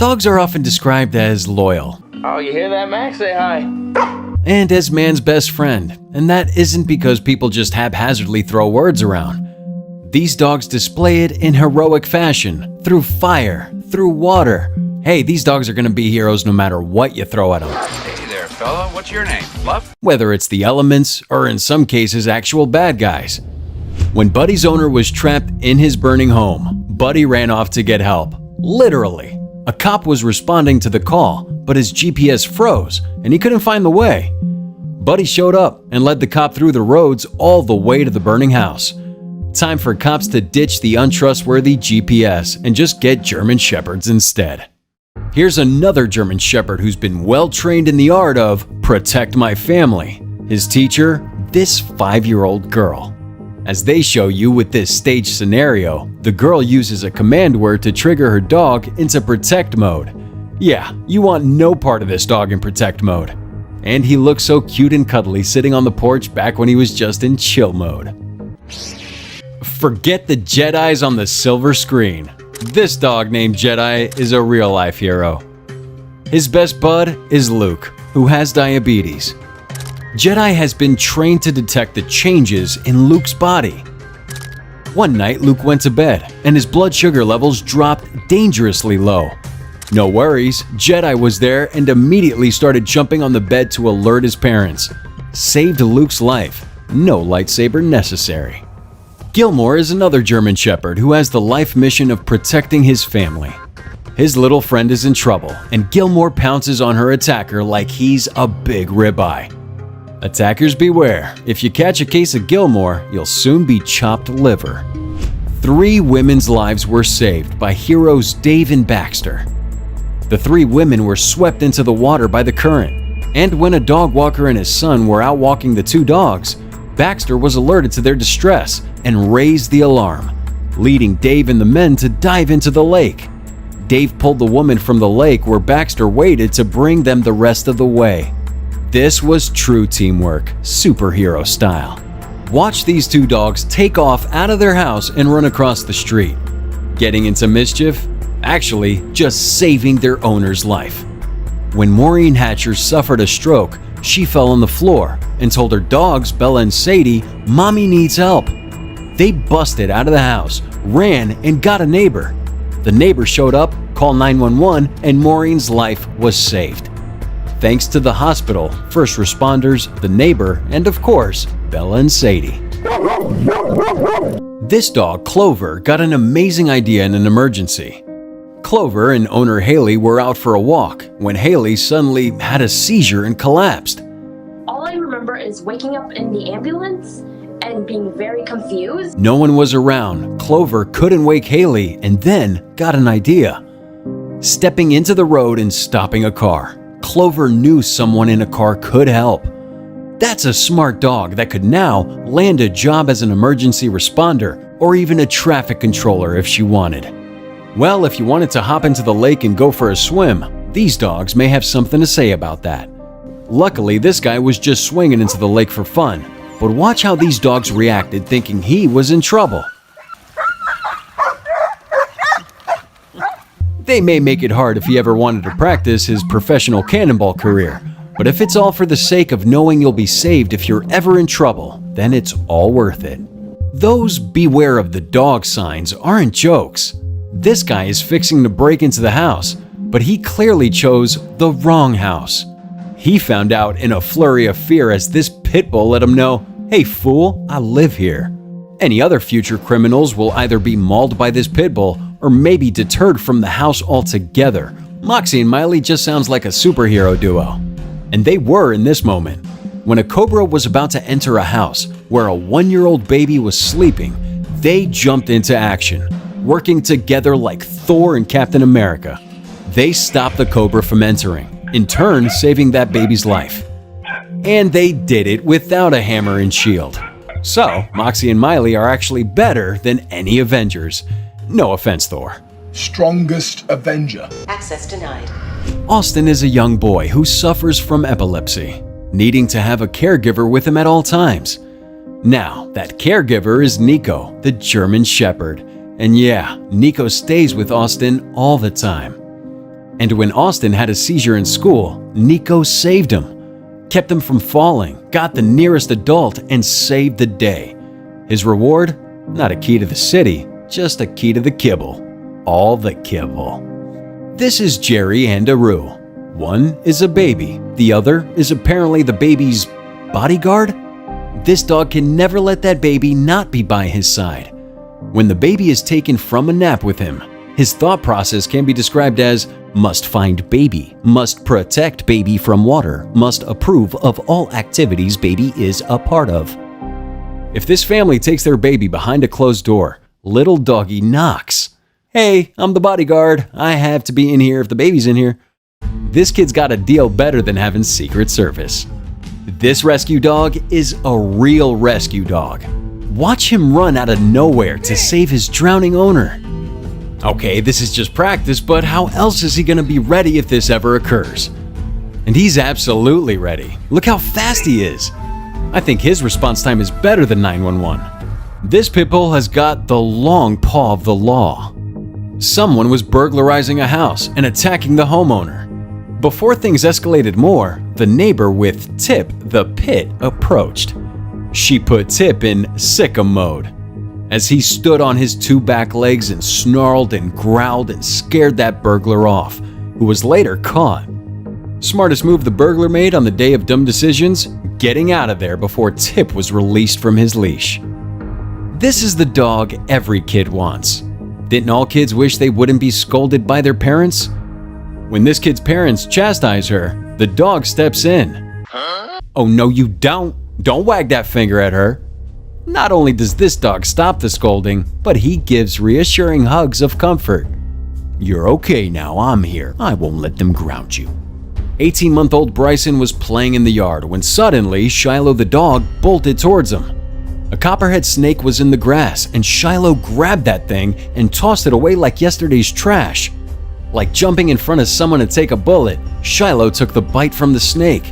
Dogs are often described as loyal. Oh, you hear that, Max? Say hi. And as man's best friend, and that isn't because people just haphazardly throw words around. These dogs display it in heroic fashion, through fire, through water. Hey, these dogs are gonna be heroes no matter what you throw at them. Hey there, fella. What's your name? Fluff? Whether it's the elements, or in some cases, actual bad guys. When Buddy's owner was trapped in his burning home, Buddy ran off to get help. Literally. A cop was responding to the call, but his GPS froze, and he couldn't find the way. Buddy showed up and led the cop through the roads all the way to the burning house. Time for cops to ditch the untrustworthy GPS and just get German Shepherds instead. Here's another German Shepherd who's been well trained in the art of protect my family. His teacher, this 5-year-old girl. As they show you with this stage scenario, the girl uses a command word to trigger her dog into protect mode. Yeah, you want no part of this dog in protect mode. And he looks so cute and cuddly sitting on the porch back when he was just in chill mode. Forget the Jedis on the silver screen. This dog named Jedi is a real-life hero. His best bud is Luke, who has diabetes. Jedi has been trained to detect the changes in Luke's body. One night, Luke went to bed, and his blood sugar levels dropped dangerously low. No worries, Jedi was there and immediately started jumping on the bed to alert his parents. Saved Luke's life. No lightsaber necessary. Gilmore is another German Shepherd who has the life mission of protecting his family. His little friend is in trouble, and Gilmore pounces on her attacker like he's a big ribeye. Attackers beware. If you catch a case of Gilmore, you'll soon be chopped liver. 3 women's lives were saved by heroes Dave and Baxter. The 3 women were swept into the water by the current, and when a dog walker and his son were out walking the 2 dogs, Baxter was alerted to their distress and raised the alarm, leading Dave and the men to dive into the lake. Dave pulled the woman from the lake where Baxter waited to bring them the rest of the way. This was true teamwork, superhero style. Watch these 2 dogs take off out of their house and run across the street. Getting into mischief? Actually, just saving their owner's life. When Maureen Hatcher suffered a stroke, she fell on the floor and told her dogs, Bella and Sadie, "Mommy needs help." They busted out of the house, ran, and got a neighbor. The neighbor showed up, called 911, and Maureen's life was saved. Thanks to the hospital, first responders, the neighbor, and of course, Bella and Sadie. This dog, Clover, got an amazing idea in an emergency. Clover and owner Haley were out for a walk when Haley suddenly had a seizure and collapsed. All I remember is waking up in the ambulance and being very confused. No one was around. Clover couldn't wake Haley and then got an idea. Stepping into the road and stopping a car. Clover knew someone in a car could help. That's a smart dog that could now land a job as an emergency responder or even a traffic controller if she wanted. Well, if you wanted to hop into the lake and go for a swim, these dogs may have something to say about that. Luckily, this guy was just swinging into the lake for fun, but watch how these dogs reacted thinking he was in trouble. They may make it hard if he ever wanted to practice his professional cannonball career, but if it's all for the sake of knowing you'll be saved if you're ever in trouble, then it's all worth it. Those beware of the dog signs aren't jokes. This guy is fixing to break into the house, but he clearly chose the wrong house. He found out in a flurry of fear as this pit bull let him know, "Hey fool, I live here." Any other future criminals will either be mauled by this pit bull or maybe deterred from the house altogether. Moxie and Miley just sounds like a superhero duo. And they were in this moment. When a cobra was about to enter a house where a 1-year-old baby was sleeping, they jumped into action, working together like Thor and Captain America. They stopped the cobra from entering, in turn saving that baby's life. And they did it without a hammer and shield. So, Moxie and Miley are actually better than any Avengers. No offense, Thor. Strongest Avenger. Access denied. Austin is a young boy who suffers from epilepsy, needing to have a caregiver with him at all times. Now, that caregiver is Nico, the German Shepherd. And yeah, Nico stays with Austin all the time. And when Austin had a seizure in school, Nico saved him, kept him from falling, got the nearest adult, and saved the day. His reward? Not a key to the city, just a key to the kibble. All the kibble. This is Jerry and Aru. One is a baby, the other is apparently the baby's bodyguard? This dog can never let that baby not be by his side. When the baby is taken from a nap with him, his thought process can be described as must find baby, must protect baby from water, must approve of all activities baby is a part of. If this family takes their baby behind a closed door, little doggy knocks. Hey, I'm the bodyguard. I have to be in here if the baby's in here. This kid's got a deal better than having Secret Service. This rescue dog is a real rescue dog. Watch him run out of nowhere to save his drowning owner. Okay, this is just practice, but how else is he going to be ready if this ever occurs? And he's absolutely ready. Look how fast he is. I think his response time is better than 911. This pit bull has got the long paw of the law. Someone was burglarizing a house and attacking the homeowner. Before things escalated more, the neighbor with Tip the Pit approached. She put Tip in sicko mode as he stood on his two back legs and snarled and growled and scared that burglar off, who was later caught. Smartest move the burglar made on the day of dumb decisions? Getting out of there before Tip was released from his leash. This is the dog every kid wants. Didn't all kids wish they wouldn't be scolded by their parents? When this kid's parents chastise her, the dog steps in. Oh no you don't! Don't wag that finger at her! Not only does this dog stop the scolding, but he gives reassuring hugs of comfort. You're okay now, I'm here. I won't let them ground you. 18-month-old Bryson was playing in the yard when suddenly Shiloh the dog bolted towards him. A copperhead snake was in the grass and Shiloh grabbed that thing and tossed it away like yesterday's trash. Like jumping in front of someone to take a bullet, Shiloh took the bite from the snake.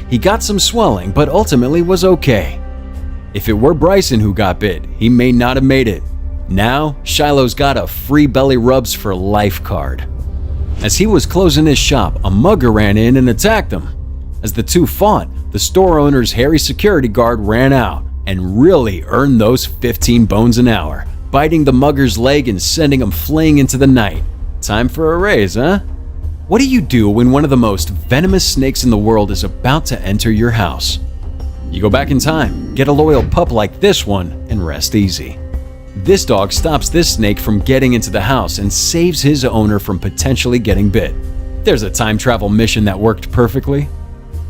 He got some swelling, but ultimately was okay. If it were Bryson who got bit, he may not have made it. Now, Shiloh's got a free belly rubs for life card. As he was closing his shop, a mugger ran in and attacked him. As the two fought, the store owner's hairy security guard ran out and really earned those 15 bones an hour, biting the mugger's leg and sending him fleeing into the night. Time for a raise, huh? What do you do when one of the most venomous snakes in the world is about to enter your house? You go back in time, get a loyal pup like this one, and rest easy. This dog stops this snake from getting into the house and saves his owner from potentially getting bit. There's a time travel mission that worked perfectly.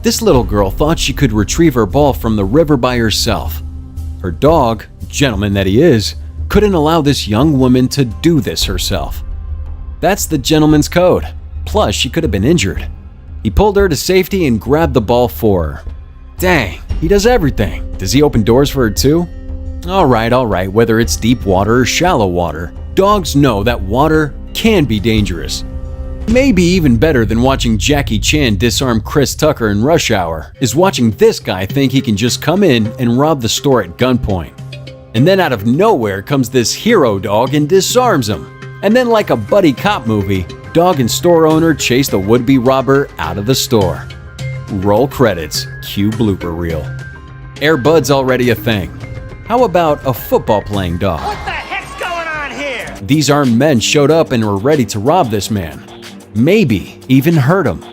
This little girl thought she could retrieve her ball from the river by herself. Her dog, gentleman that he is, couldn't allow this young woman to do this herself. That's the gentleman's code. Plus, she could have been injured. He pulled her to safety and grabbed the ball for her. Dang, he does everything. Does he open doors for her too? Alright, whether it's deep water or shallow water, dogs know that water can be dangerous. Maybe even better than watching Jackie Chan disarm Chris Tucker in Rush Hour is watching this guy think he can just come in and rob the store at gunpoint. And then out of nowhere comes this hero dog and disarms him. And then like a buddy cop movie, dog and store owner chase the would-be robber out of the store. Roll credits, cue blooper reel. Air Bud's already a thing. How about a football-playing dog? What the heck's going on here? These armed men showed up and were ready to rob this man. Maybe even hurt him.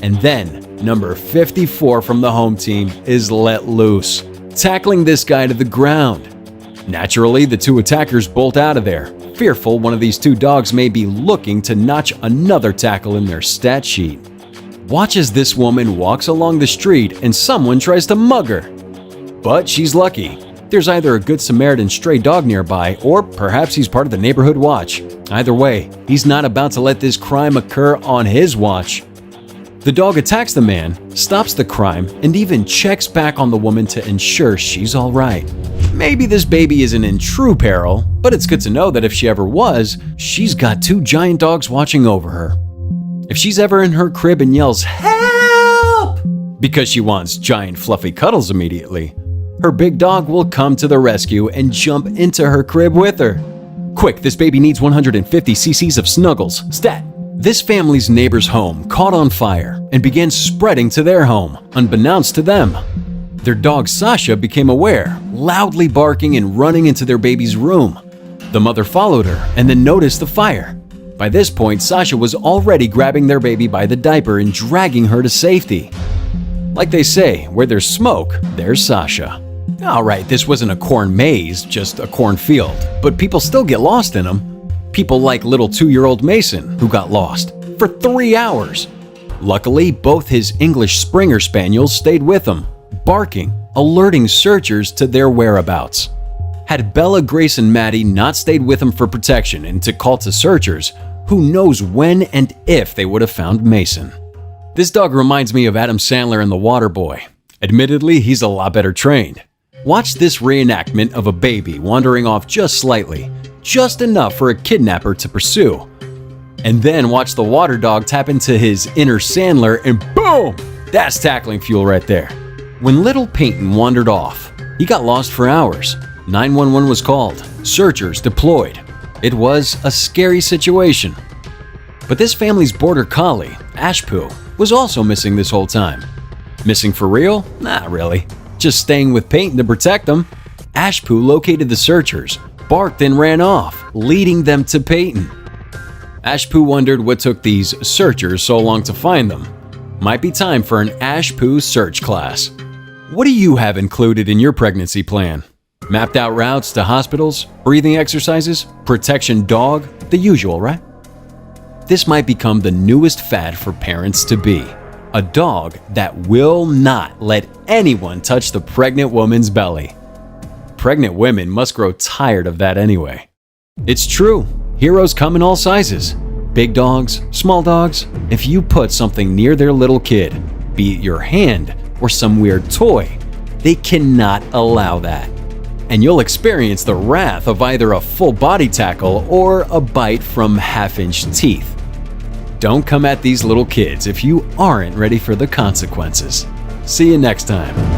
And then, number 54 from the home team is let loose, tackling this guy to the ground. Naturally, the two attackers bolt out of there, fearful one of these two dogs may be looking to notch another tackle in their stat sheet. Watch as this woman walks along the street and someone tries to mug her. But she's lucky. There's either a Good Samaritan stray dog nearby, or perhaps he's part of the neighborhood watch. Either way, he's not about to let this crime occur on his watch. The dog attacks the man, stops the crime, and even checks back on the woman to ensure she's all right. Maybe this baby isn't in true peril, but it's good to know that if she ever was, she's got two giant dogs watching over her. If she's ever in her crib and yells, "Help!" because she wants giant fluffy cuddles immediately, her big dog will come to the rescue and jump into her crib with her. Quick, this baby needs 150 cc's of Snuggles. Stat! This family's neighbor's home caught on fire and began spreading to their home, unbeknownst to them. Their dog Sasha became aware, loudly barking and running into their baby's room. The mother followed her and then noticed the fire. By this point, Sasha was already grabbing their baby by the diaper and dragging her to safety. Like they say, where there's smoke, there's Sasha. Alright, this wasn't a corn maze, just a cornfield, but people still get lost in them. People like little 2-year-old Mason, who got lost for 3 hours. Luckily, both his English Springer Spaniels stayed with him, barking, alerting searchers to their whereabouts. Had Bella, Grace, and Maddie not stayed with him for protection and to call to searchers, who knows when and if they would have found Mason. This dog reminds me of Adam Sandler in The Waterboy. Admittedly, he's a lot better trained. Watch this reenactment of a baby wandering off just slightly, just enough for a kidnapper to pursue. And then watch the water dog tap into his inner Sandler and boom! That's tackling fuel right there. When little Peyton wandered off, he got lost for hours. 911 was called, searchers deployed. It was a scary situation. But this family's border collie, Ashpoo, was also missing this whole time. Missing for real? Not really. Just staying with Peyton to protect them. Ashpoo located the searchers, barked and ran off, leading them to Peyton. Ashpoo wondered what took these searchers so long to find them. Might be time for an Ashpoo search class. What do you have included in your pregnancy plan? Mapped out routes to hospitals, breathing exercises, protection dog, the usual, right? This might become the newest fad for parents to be. A dog that will not let anyone touch the pregnant woman's belly. Pregnant women must grow tired of that anyway. It's true, heroes come in all sizes. Big dogs, small dogs. If you put something near their little kid, be it your hand or some weird toy, they cannot allow that. And you'll experience the wrath of either a full body tackle or a bite from half-inch teeth. Don't come at these little kids if you aren't ready for the consequences. See you next time.